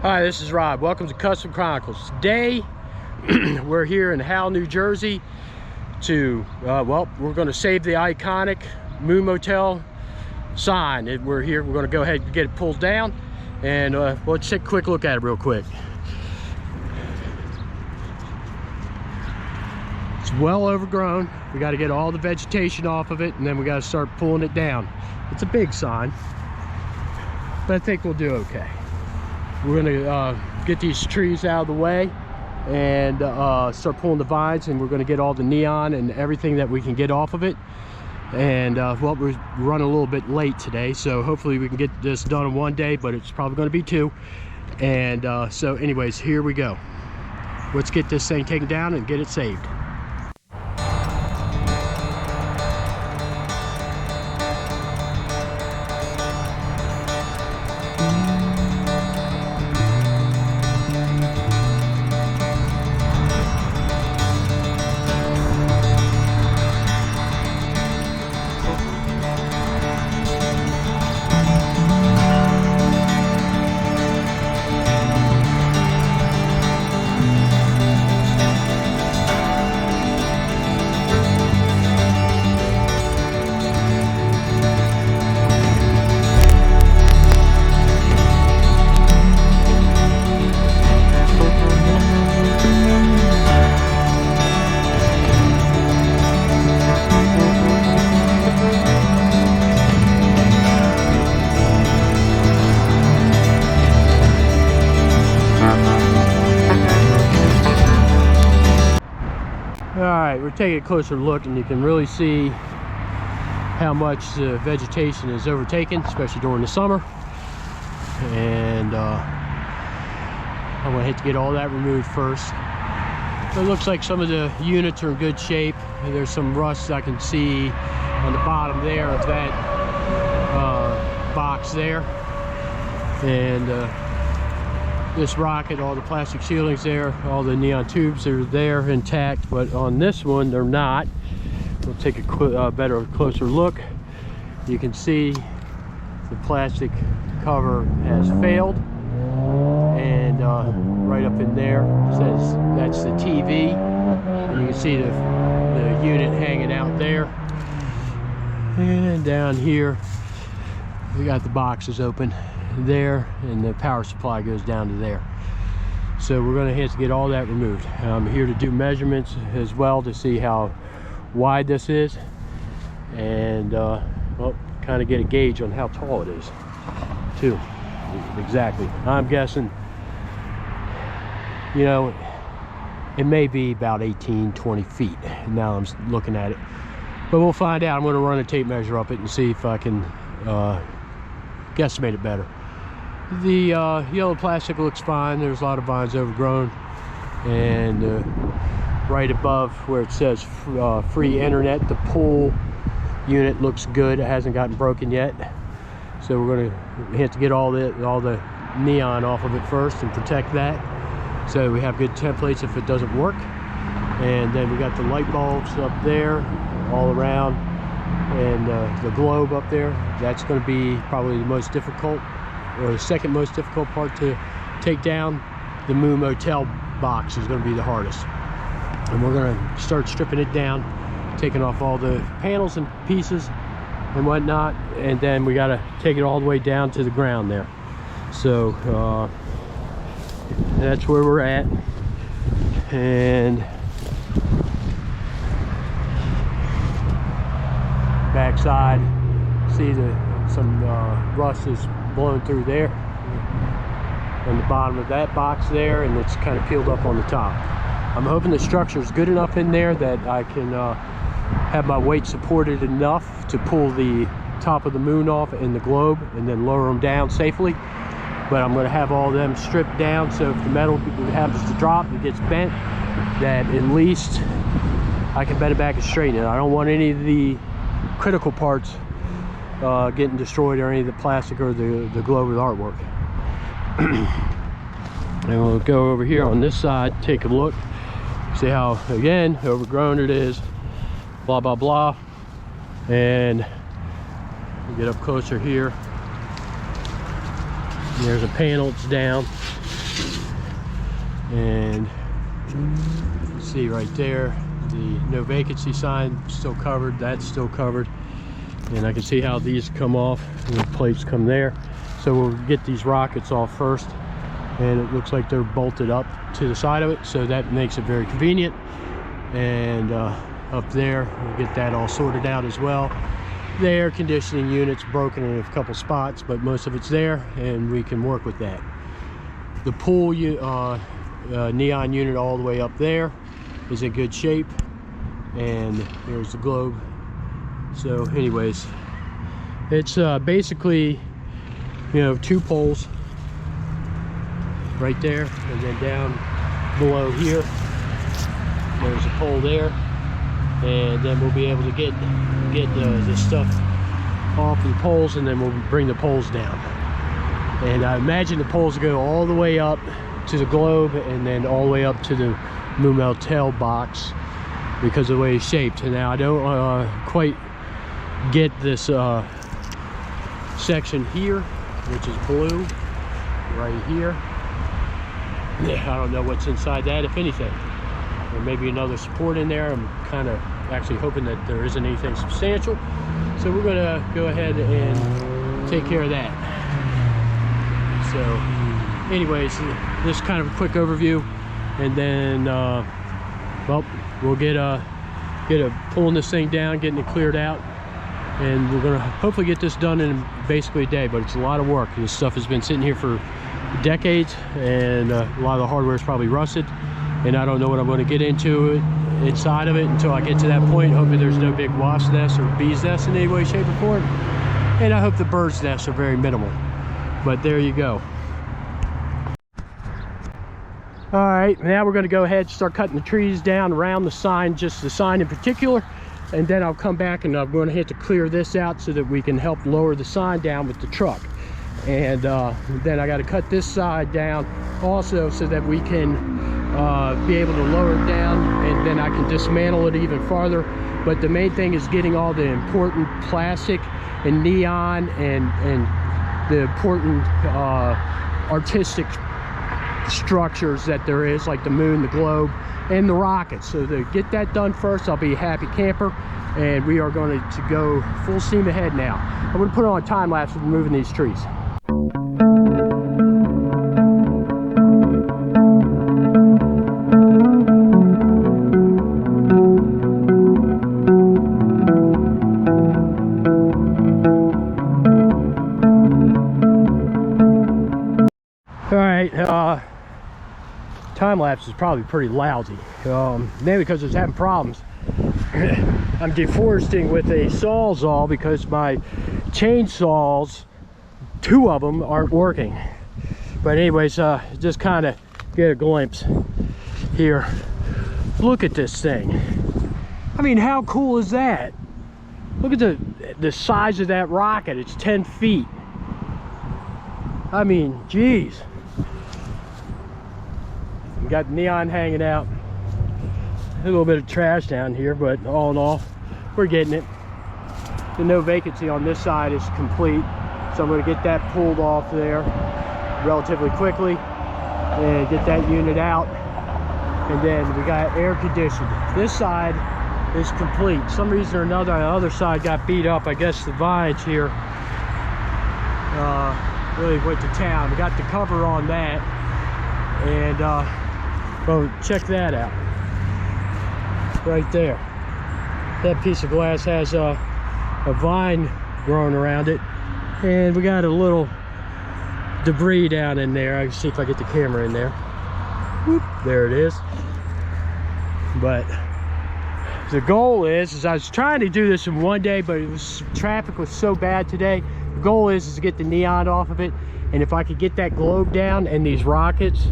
Hi, this is Rob. Welcome to Custom Chronicles. Today, we're here in Howell, New Jersey to, well, we're going to save the iconic Motel sign. We're here, we're going to go ahead and get it pulled down, and let's take a quick look at it real quick. It's well overgrown. We got to get all the vegetation off of it, and then we got to start pulling it down. It's a big sign, but I think we'll do okay. We're gonna get these trees out of the way and start pulling the vines, and we're gonna get all the neon and everything that we can get off of it. And well, we're running a little bit late today, so hopefully we can get this done in one day, but it's probably gonna be two. And so anyways, here we go. Let's get this thing taken down and get it saved. Alright, we're taking a closer look, and you can really see how much the vegetation is overtaken, especially during the summer. And I'm going to have to get all that removed first. But it looks like some of the units are in good shape. There's some rust I can see on the bottom there of that box there. And this rocket, all the plastic ceilings there, all the neon tubes are there intact, but on this one they're not. We'll take a closer look. You can see the plastic cover has failed, and right up in there says that's the TV, and you can see the unit hanging out there. And down here we got the boxes open there, and the power supply goes down to there. So we're going to have to get all that removed. I'm here to do measurements as well to see how wide this is, and well, kind of get a gauge on how tall it is too. Exactly, I'm guessing, you know, it may be about 18-20 feet now I'm looking at it, but we'll find out. I'm going to run a tape measure up it and see if I can guesstimate it better. The yellow plastic looks fine. There's a lot of vines overgrown, and right above where it says free internet, the pull unit looks good. It hasn't gotten broken yet, so we're going to have to get all the neon off of it first and protect that, so we have good templates if it doesn't work. And then we got the light bulbs up there all around, and the globe up there. That's going to be probably the most difficult, or the second most difficult part to take down. The Motel box is going to be the hardest, and we're going to start stripping it down, taking off all the panels and pieces and whatnot, and then we got to take it all the way down to the ground there. So that's where we're at. And backside, see some rust is blown through there on the bottom of that box there, and it's kind of peeled up on the top. I'm hoping the structure is good enough in there that I can have my weight supported enough to pull the top of the moon off and the globe, and then lower them down safely. But I'm going to have all of them stripped down, so if the metal happens to drop, it gets bent, that at least I can bend it back and straighten it. I don't want any of the critical parts getting destroyed, or any of the plastic or the globe with artwork. And we'll go over here on this side, take a look, see how, again, overgrown it is, blah blah blah. And we'll get up closer here. There's a panel, it's down. And see right there, the no vacancy sign still covered, that's still covered. And I can see how these come off and the plates come there. So we'll get these rockets off first, and it looks like they're bolted up to the side of it, so that makes it very convenient. And up there, we'll get that all sorted out as well. The air conditioning unit's broken in a couple spots, but most of it's there, and we can work with that. The pool neon unit all the way up there is in good shape, and there's the globe. So anyways, it's basically, you know, 2 poles right there, and then down below here there's a pole there, and then we'll be able to get this stuff off the poles, and then we'll bring the poles down. And I imagine the poles go all the way up to the globe, and then all the way up to the Motel box because of the way it's shaped. And now I don't quite get this section here, which is blue right here. I don't know what's inside that, if anything. Or maybe another support in there. I'm kind of actually hoping that there isn't anything substantial. So we're going to go ahead and take care of that. So anyways, this is kind of a quick overview, and then well, we'll get pulling this thing down, getting it cleared out, and we're going to hopefully get this done in basically a day. But it's a lot of work. This stuff has been sitting here for decades, and a lot of the hardware is probably rusted, and I don't know what I'm going to get into inside of it until I get to that point. Hoping there's no big wasp nests or bees nests in any way, shape, or form, and I hope the birds nests are very minimal. But there you go. All right, now we're going to go ahead and start cutting the trees down around the sign, just the sign in particular, and then I'll come back and I'm going to have to clear this out so that we can help lower the sign down with the truck. And then I got to cut this side down also so that we can be able to lower it down, and then I can dismantle it even farther. But the main thing is getting all the important plastic and neon and the important artistic structures that there is, like the moon, the globe, and the rockets. So to get that done first, I'll be a happy camper, and we are going to go full steam ahead now. I'm going to put on a time lapse of removing these trees. Time lapse is probably pretty lousy, mainly because it's having problems. I'm deforesting with a sawzall because my chainsaws, 2 of them, aren't working. But anyways, just kind of get a glimpse here. Look at this thing. I mean, how cool is that? Look at the size of that rocket. It's 10 feet. I mean, geez. We got neon hanging out. A little bit of trash down here, but all in all, we're getting it. The no vacancy on this side is complete, so I'm going to get that pulled off there relatively quickly and get that unit out. And then we got air conditioned. This side is complete. For some reason or another, the other side got beat up. I guess the vines here really went to town. We got the cover on that, and well, check that out right there. That piece of glass has a vine growing around it, and we got a little debris down in there. I can see if I get the camera in there. Whoop, there it is. But the goal is I was trying to do this in one day, but traffic was so bad today. The goal is to get the neon off of it, and if I could get that globe down and these rockets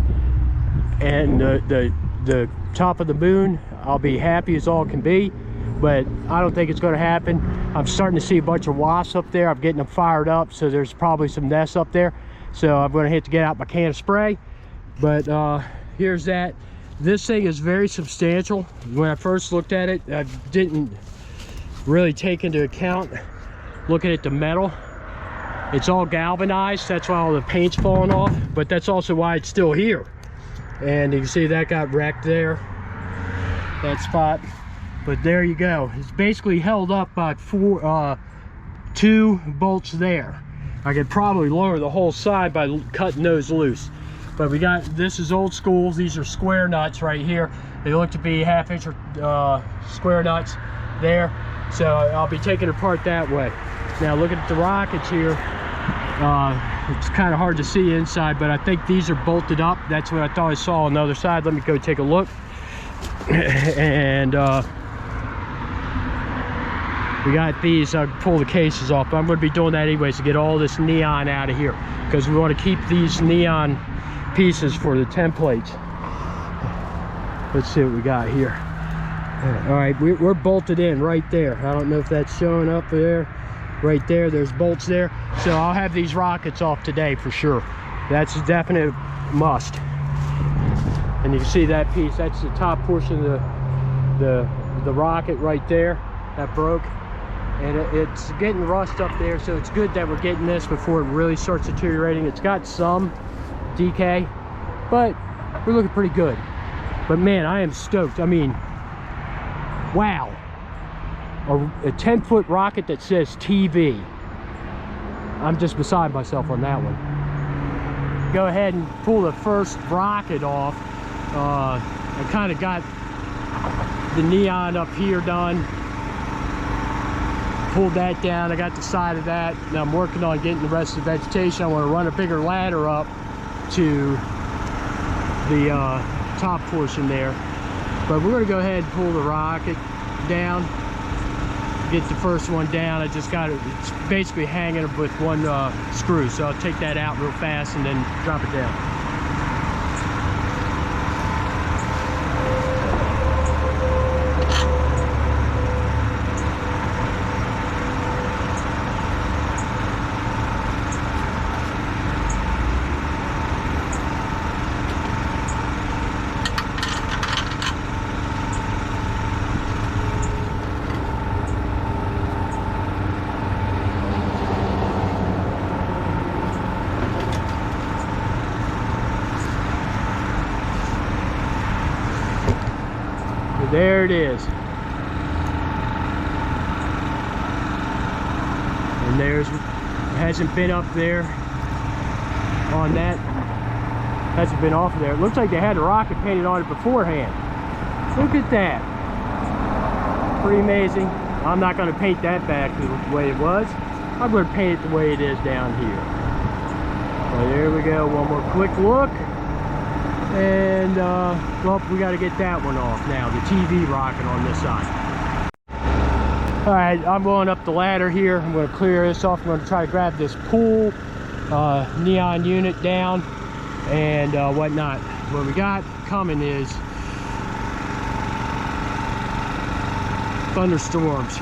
and the top of the moon, I'll be happy as all can be. But I don't think it's going to happen. I'm starting to see a bunch of wasps up there. I'm getting them fired up, so there's probably some nests up there. So I'm going to have to get out my can of spray. But here's that. This thing is very substantial. When I first looked at it, I didn't really take into account looking at the metal. It's all galvanized. That's why all the paint's falling off, but that's also why it's still here. and you can see that got wrecked there, that spot. But there you go. It's basically held up by two bolts there. I could probably lower the whole side by cutting those loose. But we got, this is old school. These are square nuts right here. They look to be 1/2 inch square nuts there. So I'll be taking it apart that way. Now look at the rockets here. It's kind of hard to see inside, but I think these are bolted up. That's what I thought I saw on the other side. Let me go take a look. And we got these. I'll pull the cases off, but I'm going to be doing that anyways to get all this neon out of here, because we want to keep these neon pieces for the templates. Let's see what we got here. All right, we're bolted in right there. I don't know if that's showing up there. Right there, there's bolts there. So I'll have these rockets off today for sure. That's a definite must. And you can see that piece, that's the top portion of the rocket right there that broke. And it's getting rust up there, so it's good that we're getting this before it really starts deteriorating. It's got some decay, but we're looking pretty good. But man, I am stoked. I mean, wow. A 10-foot rocket that says TV. I'm just beside myself on that one. Go ahead and pull the first rocket off. I kind of got the neon up here done. Pulled that down. I got the side of that. Now I'm working on getting the rest of the vegetation. I want to run a bigger ladder up to the top portion there. But we're going to go ahead and pull the rocket down. Get the first one down. I just got it, it's basically hanging with one screw, so I'll take that out real fast and then drop it down. There it is. And there's, it hasn't been up there on that. Hasn't been off of there. It looks like they had a rocket painted on it beforehand. Look at that. Pretty amazing. I'm not going to paint that back the way it was. I'm going to paint it the way it is down here. So there we go. One more quick look. And well, we got to get that one off now, the TV rocket on this side. All right, I'm going up the ladder here. I'm going to clear this off. I'm going to try to grab this pool neon unit down and whatnot. What we got coming is thunderstorms.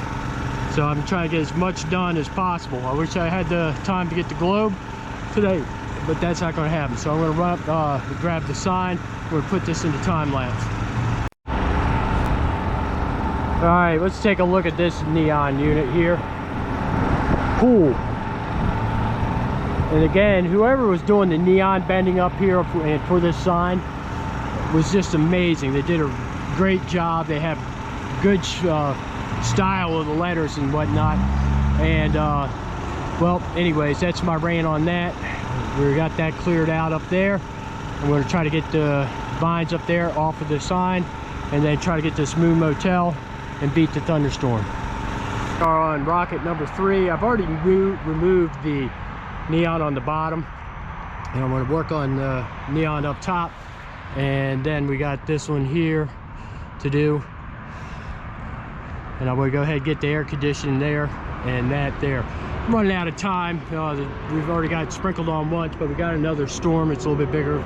So I'm trying to get as much done as possible. I wish I had the time to get the globe today, but that's not going to happen. So I'm going to run up, grab the sign. We're going to put this into time lapse. All right, let's take a look at this neon unit here. Cool. And again, whoever was doing the neon bending up here for this sign was just amazing. They did a great job. They have good style of the letters and whatnot. And well, anyways, that's my rant on that. We got that cleared out up there. I'm going to try to get the vines up there off of the sign, and then try to get this Motel and beat the thunderstorm. Are on rocket number 3. I've already removed the neon on the bottom, and I'm going to work on the neon up top. And then we got this one here to do, and I'm going to go ahead and get the air conditioning there and that there. I'm running out of time. We've already got it sprinkled on once, but we got another storm. It's a little bit bigger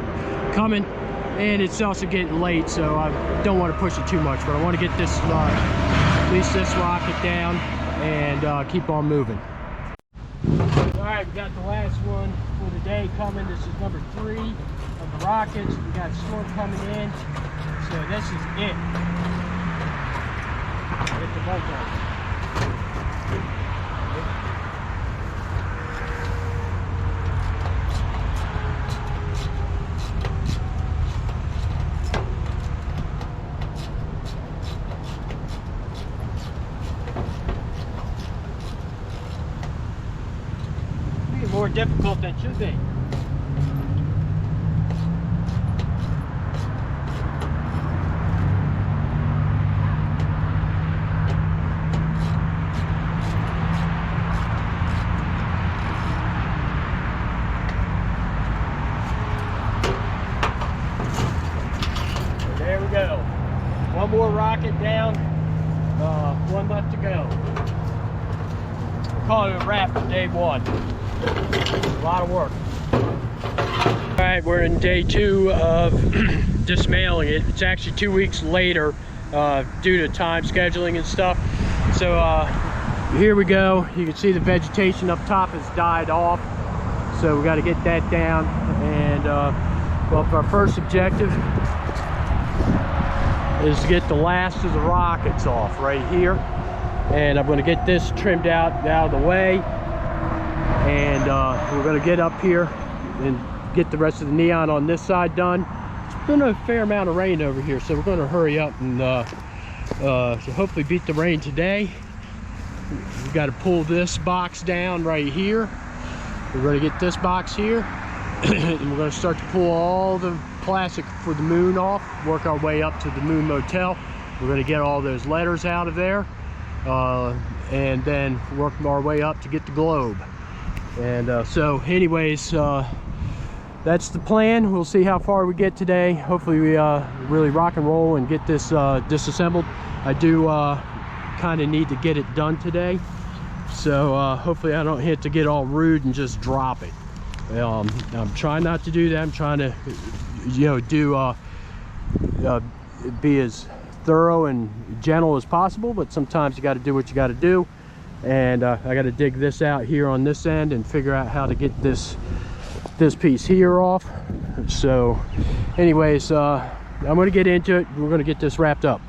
coming, and it's also getting late, so I don't want to push it too much, but I want to get this at least this rocket down and keep on moving. All right, we got the last one for the day coming. This is number 3 of the rockets. We got a storm coming in, so this is it. Get the bolt on. difficult than it should be. There we go. One more rocket down. One left to go. We'll call it a wrap for day one. A lot of work. All right, we're in day 2 of dismantling it. It's actually 2 weeks later due to time scheduling and stuff. So here we go. You can see the vegetation up top has died off. So we got to get that down. And well, our first objective is to get the last of the rockets off right here. And I'm going to get this trimmed out of the way. And we're going to get up here and get the rest of the neon on this side done. It's been a fair amount of rain over here, so we're going to hurry up and so hopefully beat the rain today. We've got to pull this box down right here. We're going to get this box here. And we're going to start to pull all the plastic for the moon off, work our way up to the Moon Motel. We're going to get all those letters out of there, and then work our way up to get the globe. And so anyways, that's the plan. We'll see how far we get today. Hopefully we really rock and roll and get this disassembled. I do kind of need to get it done today, so hopefully I don't hit to get all rude and just drop it. I'm trying not to do that. I'm trying to, you know, do be as thorough and gentle as possible, but sometimes you got to do what you got to do. And I got to dig this out here on this end and figure out how to get this piece here off. So anyways, I'm going to get into it. We're going to get this wrapped up.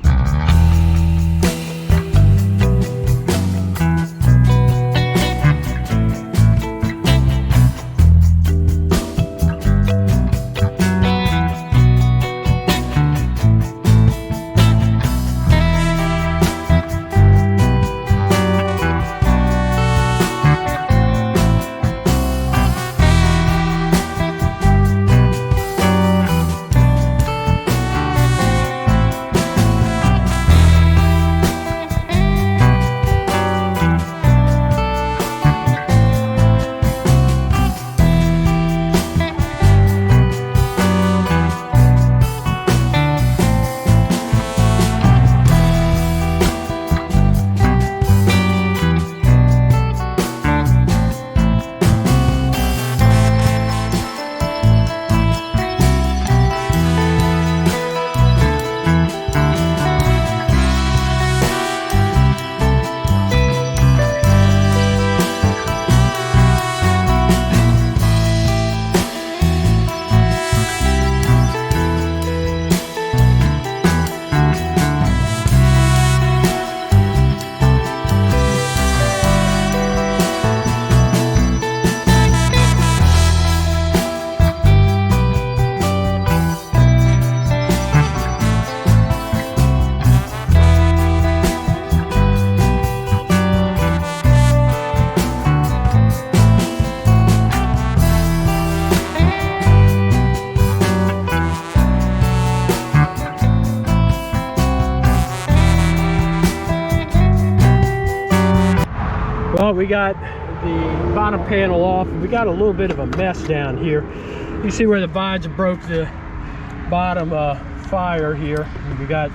Well, we got the bottom panel off. We got a little bit of a mess down here. You see where the vines broke the bottom fire here. We got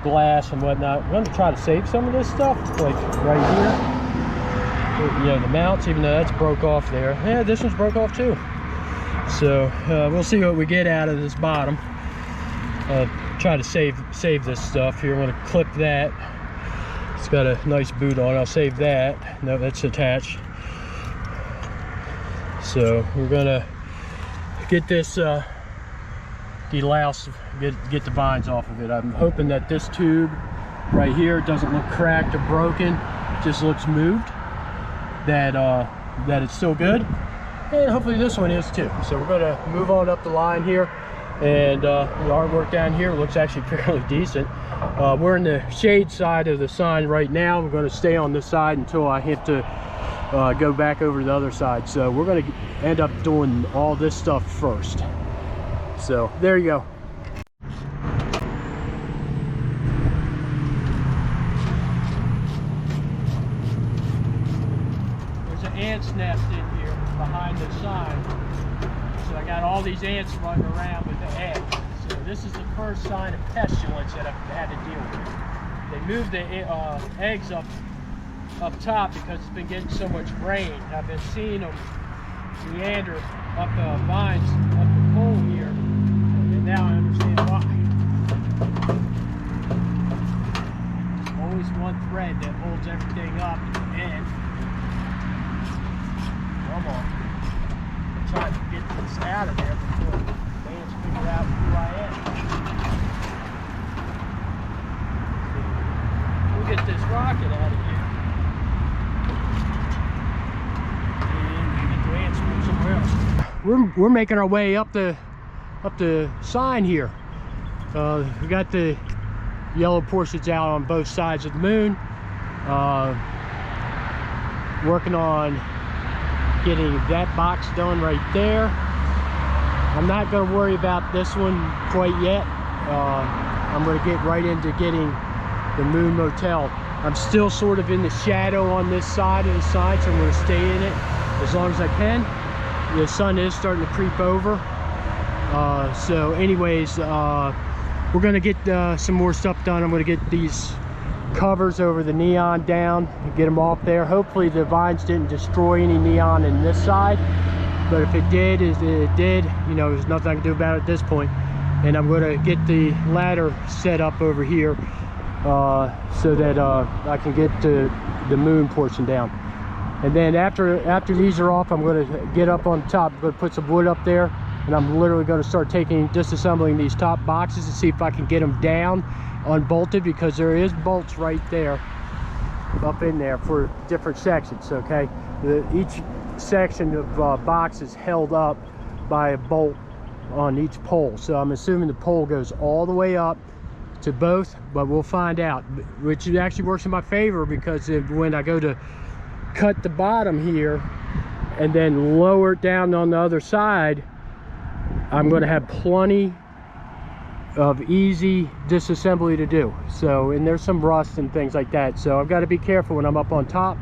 glass and whatnot. I'm going to try to save some of this stuff, like right here. You know, the mounts, even though that's broke off there. Yeah, this one's broke off too. So we'll see what we get out of this bottom. Try to save this stuff here. I'm going to clip that. It's got a nice boot on. I'll save that. No, that's attached. So we're gonna get this deloused, get the vines off of it. I'm hoping that this tube right here doesn't look cracked or broken. It just looks moved. That it's still good, and hopefully this one is too. So we're gonna move on up the line here, and the artwork down here looks actually fairly decent. We're in the shade side of the sign right now. We're going to stay on this side until I hit to go back over to the other side. So we're going to end up doing all this stuff first. So there you go. There's an ant's nest in here behind the sign. So I got all these ants running around with the egg. So this is the first sign of pestilence that I've had to deal with. They moved the eggs up top because it's been getting so much rain. I've been seeing them meander up the vines, up the pole here, and now I understand why. Always one thread that holds everything up at the end. Come on. I'm trying to get this out of there before the ants figure out who I am. We'll get this rocket out of here. We're making our way up the sign here. We got the yellow portions out on both sides of the moon. Working on getting that box done right there. I'm not going to worry about this one quite yet. I'm going to get right into getting the Moon Motel. I'm still sort of in the shadow on this side of the sign, so I'm going to stay in it as long as I can. The sun is starting to creep over. So anyways, we're going to get some more stuff done. I'm going to get these covers over the neon down and get them off there. Hopefully the vines didn't destroy any neon in this side, but if it did, you know, there's nothing I can do about it at this point. And I'm going to get the ladder set up over here so that I can get to the moon portion down. And then after these are off, I'm going to get up on top. I'm going to put some wood up there, and I'm literally going to start disassembling these top boxes to see if I can get them down unbolted, because there is bolts right there up in there for different sections. Okay, each section of box is held up by a bolt on each pole. So I'm assuming the pole goes all the way up to both, but we'll find out, which actually works in my favor, because when I go to cut the bottom here and then lower it down on the other side, I'm going to have plenty of easy disassembly to do. So, and there's some rust and things like that, so I've got to be careful when I'm up on top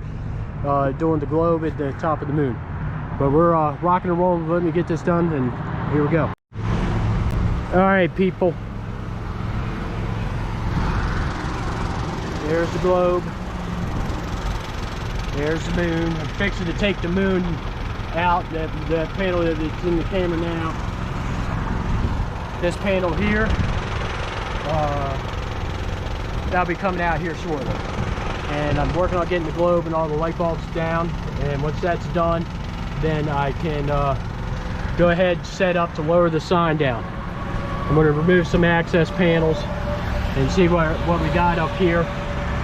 doing the globe at the top of the moon. But we're rocking and rolling. Let me get this done, and here we go. All right, people, there's the globe. There's the moon. I'm fixing to take the moon out, that panel that's in the camera now. This panel here, that'll be coming out here shortly. And I'm working on getting the globe and all the light bulbs down. And once that's done, then I can go ahead and set up to lower the sign down. I'm going to remove some access panels and see what we got up here.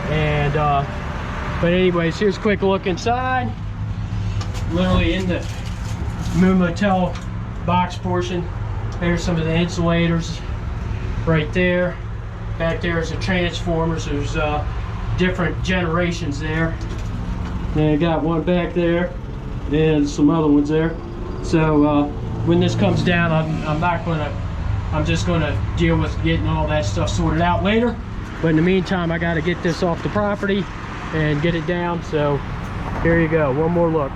And but anyways, here's a quick look inside. Literally in the Moon Motel box portion. There's some of the insulators right there. Back there is the transformers. There's different generations there. And I got one back there and some other ones there. So when this comes down, I'm just gonna deal with getting all that stuff sorted out later. But in the meantime, I got to get this off the property and get it down. So here you go, one more look.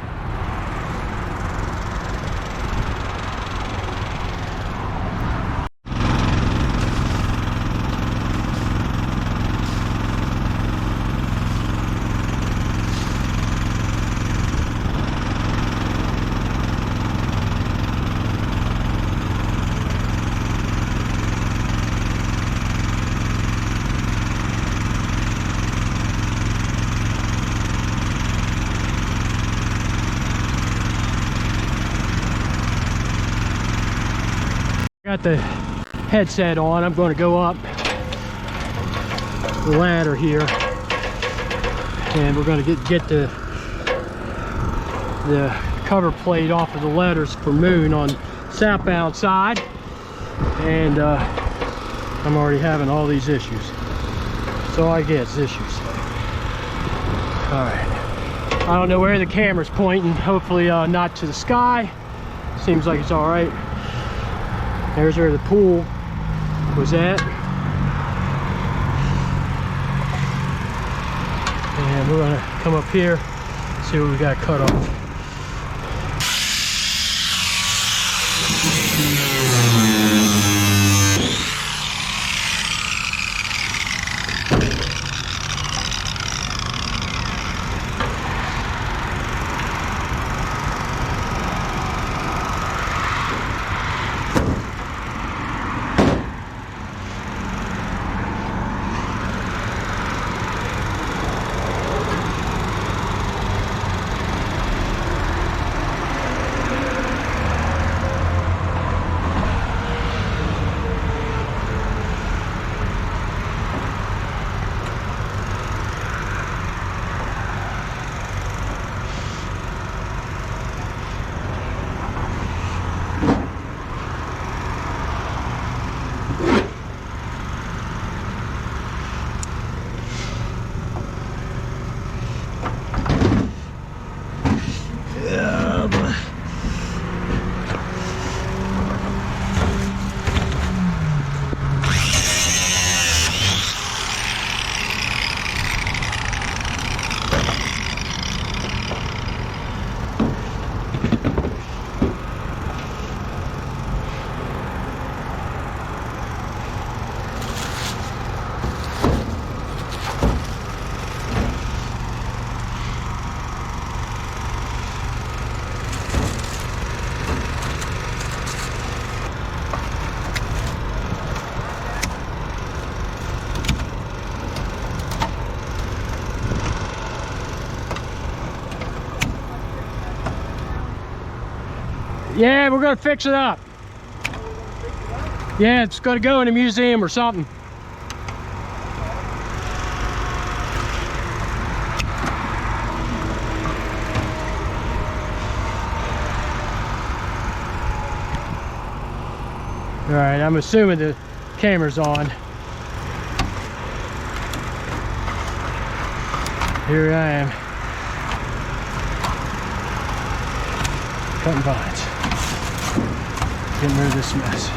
Got the headset on. I'm going to go up the ladder here, and we're going to get the cover plate off of the letters for Moon on southbound side. And I'm already having all these issues. So I guess issues. All right. I don't know where the camera's pointing. Hopefully not to the sky. Seems like it's all right. There's where the pool was at. And we're gonna come up here, see what we got cut off. Yeah, we're gonna fix it up. Yeah, it's gonna go in a museum or something. All right, I'm assuming the camera's on. Here I am, cutting vines, getting rid of this mess.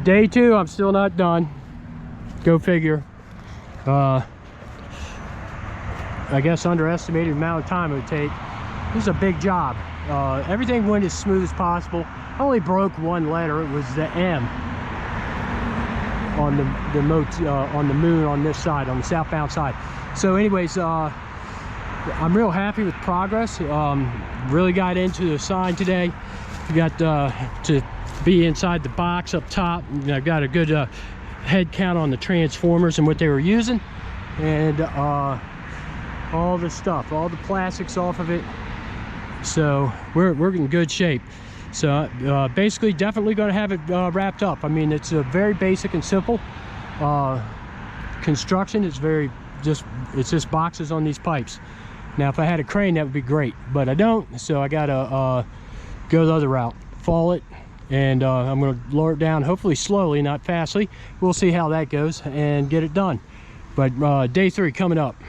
Day 2, I'm still not done. Go figure. I guess underestimated amount of time it would take. This is a big job. Everything went as smooth as possible. I only broke one letter. It was the M on on the moon on this side, on the southbound side. So anyways, I'm real happy with progress. Really got into the sign today. We got to be inside the box up top. I've got a good head count on the transformers and what they were using, and all the stuff, all the plastics off of it. So we're in good shape. So basically definitely going to have it wrapped up. I mean, it's a very basic and simple construction. It's just boxes on these pipes. Now if I had a crane, that would be great, but I don't, so I gotta go the other route, fall it, and I'm going to lower it down, hopefully slowly, not fastly. We'll see how that goes and get it done. But day 3 coming up.